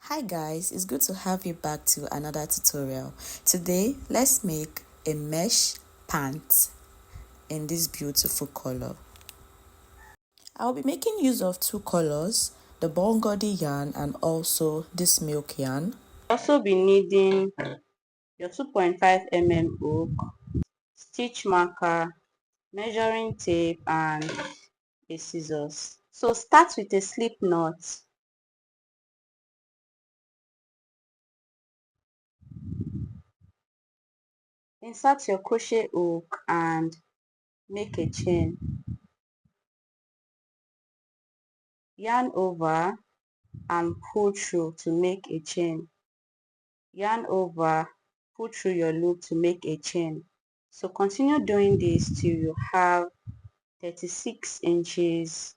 Hi guys, it's good to have you back to another tutorial. Today, let's make a mesh pant in this beautiful color. I'll be making use of two colors, the burgundy yarn and also this milk yarn. Also be needing your 2.5 mm hook, stitch marker, measuring tape and a scissors. So start with a slip knot. Insert your crochet hook and make a chain. Yarn over and pull through to make a chain. Yarn over, pull through your loop to make a chain. So continue doing this till you have 36 inches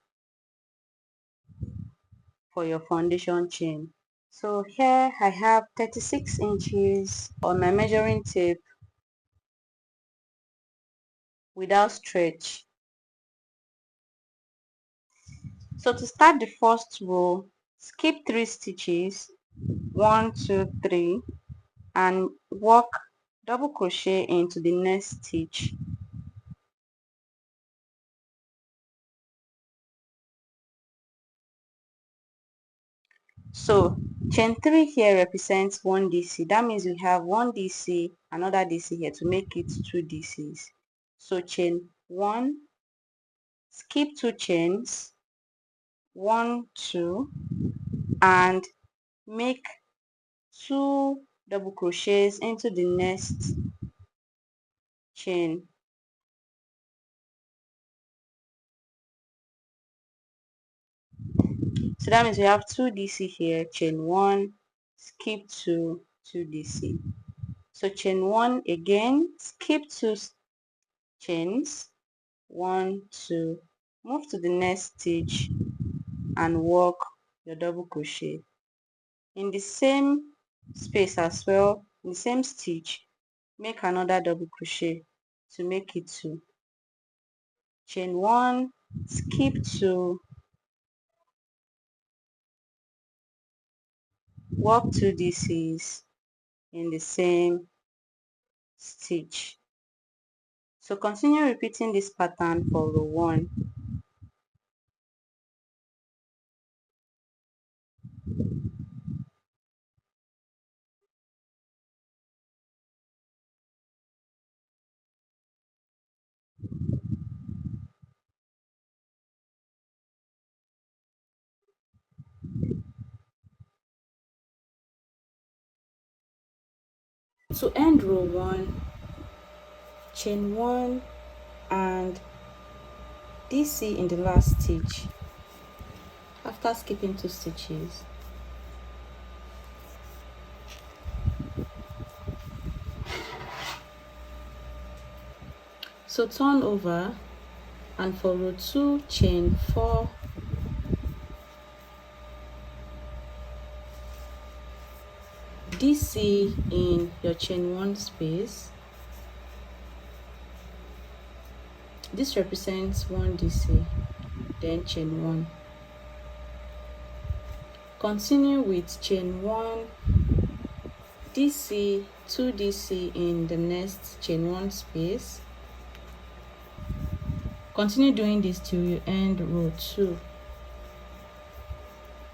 for your foundation chain. So here I have 36 inches on my measuring tape without stretch. So to start the first row, skip 3 stitches, 1, 2, 3, and work double crochet into the next stitch. So chain 3 here represents 1 DC. That means we have 1 DC, another DC here to make it 2 DCs. So chain 1, skip 2 chains, 1, 2, and make 2 double crochets into the next chain. So that means we have 2 DC here, chain 1, skip 2, 2 DC. So chain 1 again, skip 2 chains, 1, 2, move to the next stitch and work your double crochet. In the same space as well, in the same stitch, make another double crochet to make it 2. Chain 1, skip 2, work 2 DCs in the same stitch. So continue repeating this pattern for row 1. To end row 1, chain 1 and DC in the last stitch after skipping 2 stitches. So turn over and for row 2, chain 4, DC in your chain 1 space. This represents 1 DC, then chain 1. Continue with chain 1, DC, 2 DC in the next chain 1 space. Continue doing this till you end row 2.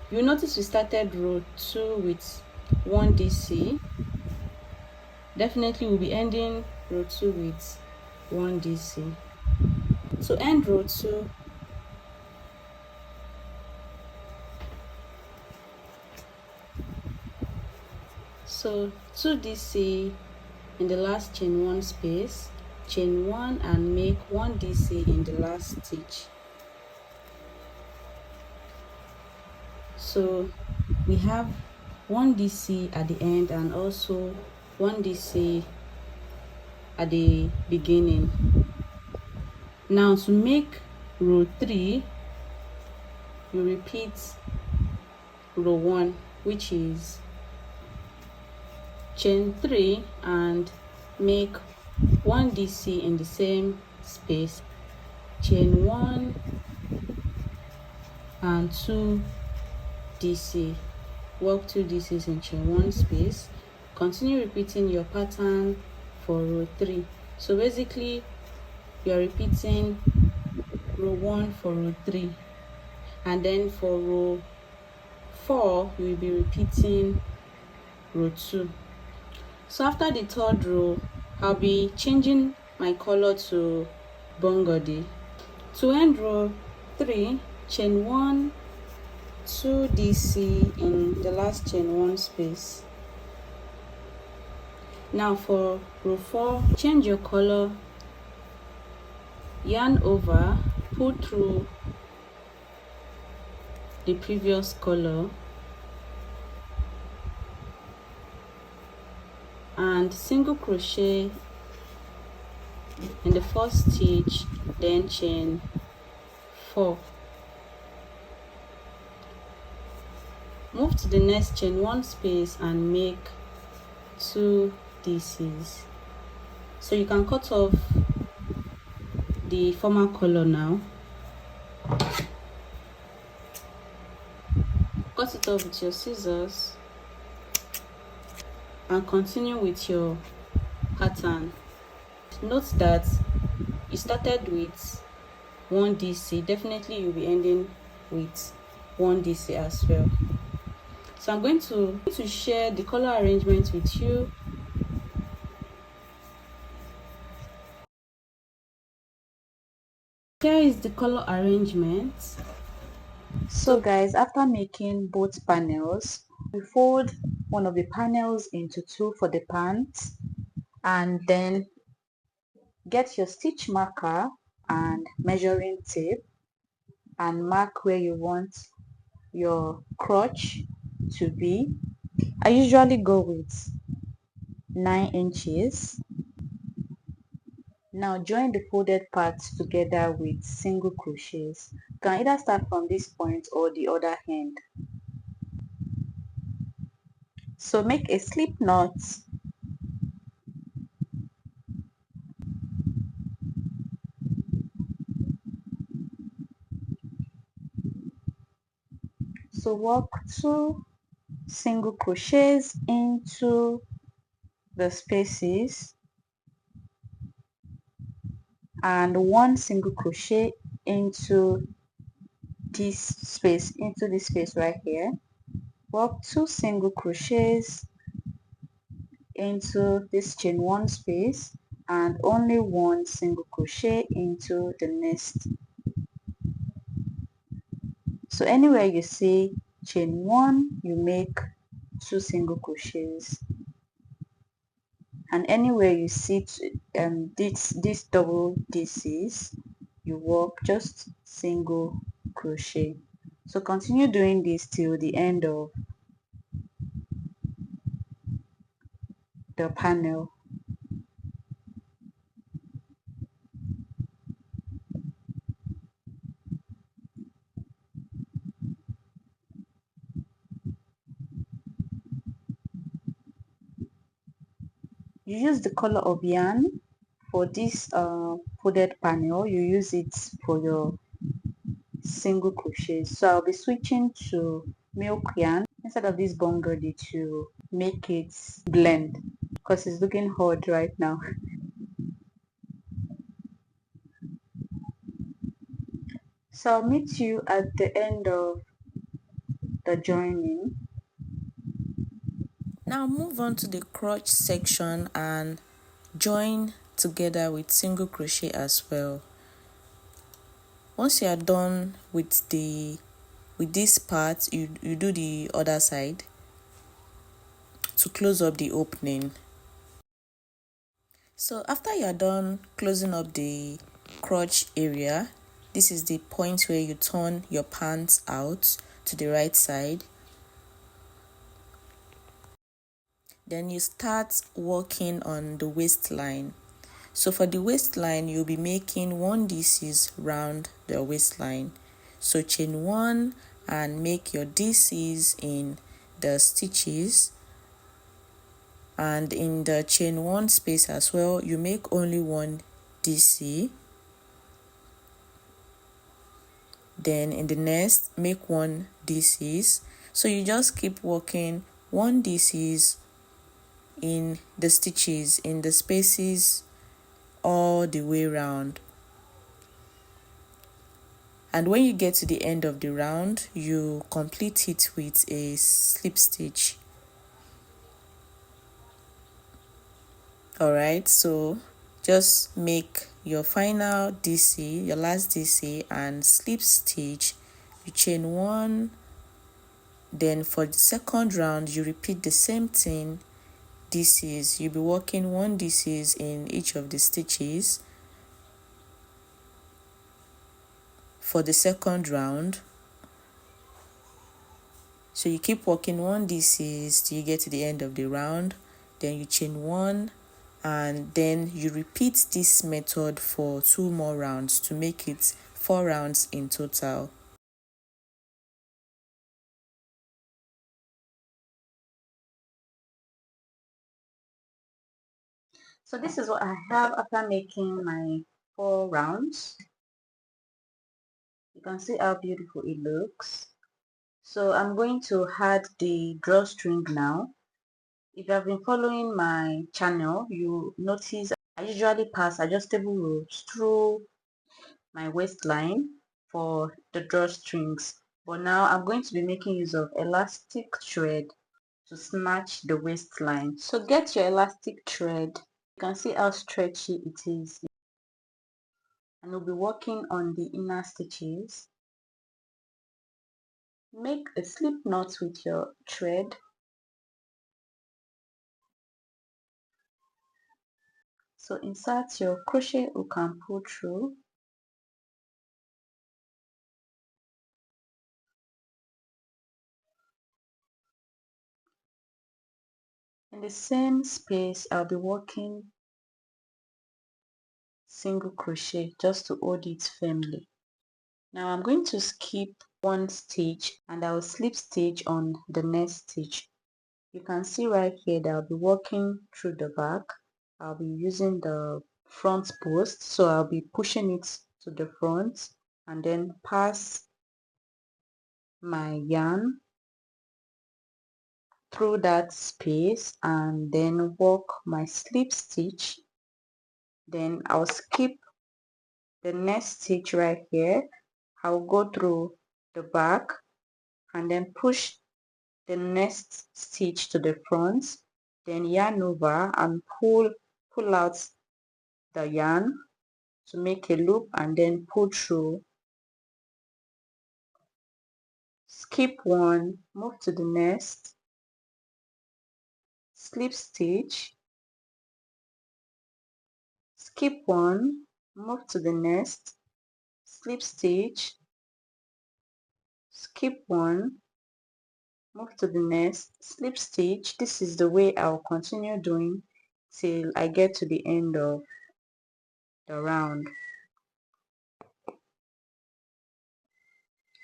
You notice we started row 2 with 1 DC. Definitely we'll be ending row 2 with 1 DC. To end row 2, so 2 DC in the last chain 1 space, chain 1 and make 1 DC in the last stitch. So we have 1 DC at the end and also 1 DC at the beginning. Now to make row 3, you repeat row 1, which is chain 3 and make 1 DC in the same space, chain 1 and 2 DC, work 2 DCs in chain 1 space. Continue repeating your pattern for row 3. So basically you are repeating row 1 for row 3, and then for row 4 you will be repeating row 2. So after the 3rd row, I'll be changing my color to burgundy. To end row 3, chain 1, 2 DC in the last chain 1 space. Now for row 4, change your color, yarn over, pull through the previous color, and single crochet in the first stitch, then chain 4. Move to the next chain 1 space and make 2 DCs. So you can cut off the former color now. Cut it off with your scissors and continue with your pattern. Note that you started with 1 DC, definitely you'll be ending with 1 DC as well. So I'm going to share the color arrangement with you. Here is the color arrangement. So guys, after making both panels, we fold one of the panels into 2 for the pants, and then get your stitch marker and measuring tape and mark where you want your crotch to be. I usually go with 9 inches. Now join the folded parts together with single crochets. You can either start from this point or the other end. So make a slip knot so work 2 single crochets into the spaces and 1 single crochet into this space right here. Work 2 single crochets into this chain 1 space and only 1 single crochet into the next. So anywhere you see chain 1, you make 2 single crochets, and anywhere you see this double DCs, you work just single crochet. So continue doing this till the end of the panel. You use the color of yarn for this folded panel. You use it for your single crochets. So I'll be switching to milk yarn instead of this burgundy to make it blend, because it's looking hot right now. So I'll meet you at the end of the joining. Now move on to the crotch section and join together with single crochet as well. Once you are done with this part, you do the other side to close up the opening. So after you are done closing up the crotch area, this is the point where you turn your pants out to the right side. Then you start working on the waistline. So for the waistline, you'll be making 1 DCs round the waistline. So chain 1 and make your DCs in the stitches, and in the chain 1 space as well, you make only 1 DC. Then in the next, make 1 DCs. So you just keep working 1 dcs in the stitches, in the spaces, all the way around. And when you get to the end of the round, you complete it with a slip stitch. Alright, so just make your final DC, your last DC, and slip stitch. You chain 1, then for the second round you repeat the same thing. DCs, you'll be working 1 DCs in each of the stitches for the second round. So you keep working 1 DCs till you get to the end of the round, then you chain 1, and then you repeat this method for 2 more rounds to make it 4 rounds in total. So this is what I have after making my 4 rounds. You can see how beautiful it looks. So I'm going to add the drawstring now. If you have been following my channel, you notice I usually pass adjustable ropes through my waistline for the drawstrings, but now I'm going to be making use of elastic thread to snatch the waistline. So get your elastic thread. You can see how stretchy it is, and we'll be working on the inner stitches. Make a slip knot with your thread. So insert your crochet hook and pull through. In the same space, I'll be working single crochet just to hold it firmly. Now I'm going to skip 1 stitch and I'll slip stitch on the next stitch. You can see right here that I'll be working through the back. I'll be using the front post, so I'll be pushing it to the front and then pass my yarn through that space and then work my slip stitch. Then I'll skip the next stitch right here. I'll go through the back and then push the next stitch to the front, then yarn over and pull out the yarn to make a loop and then pull through. Skip 1, move to the next, slip stitch, skip 1, move to the next, slip stitch, skip 1, move to the next, slip stitch. This is the way I'll continue doing till I get to the end of the round.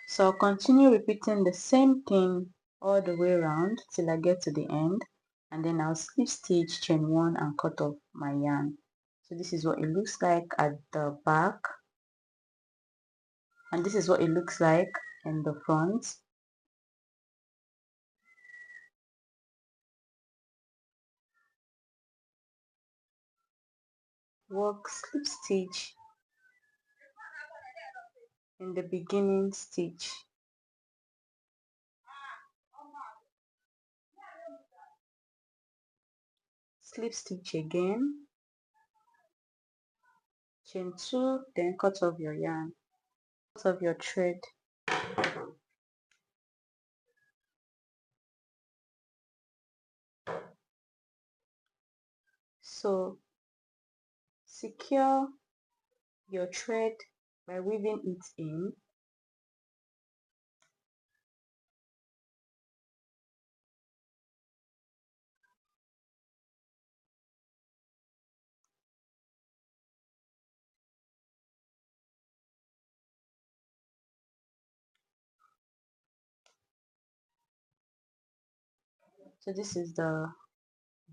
So I'll continue repeating the same thing all the way around till I get to the end, and then I'll slip stitch, chain 1 and cut off my yarn. So this is what it looks like at the back, and this is what it looks like in the front. Work slip stitch in the beginning stitch, slip stitch again, chain 2, then cut off your yarn, cut off your thread. So secure your thread by weaving it in. So this is the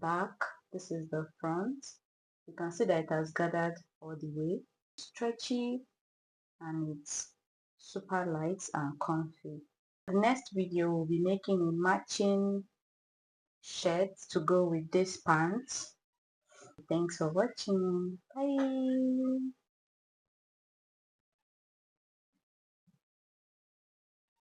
back, this is the front. You can see that it has gathered all the way. Stretchy and it's super light and comfy. The next video we'll be making a matching shirt to go with this pants. Thanks for watching. Bye.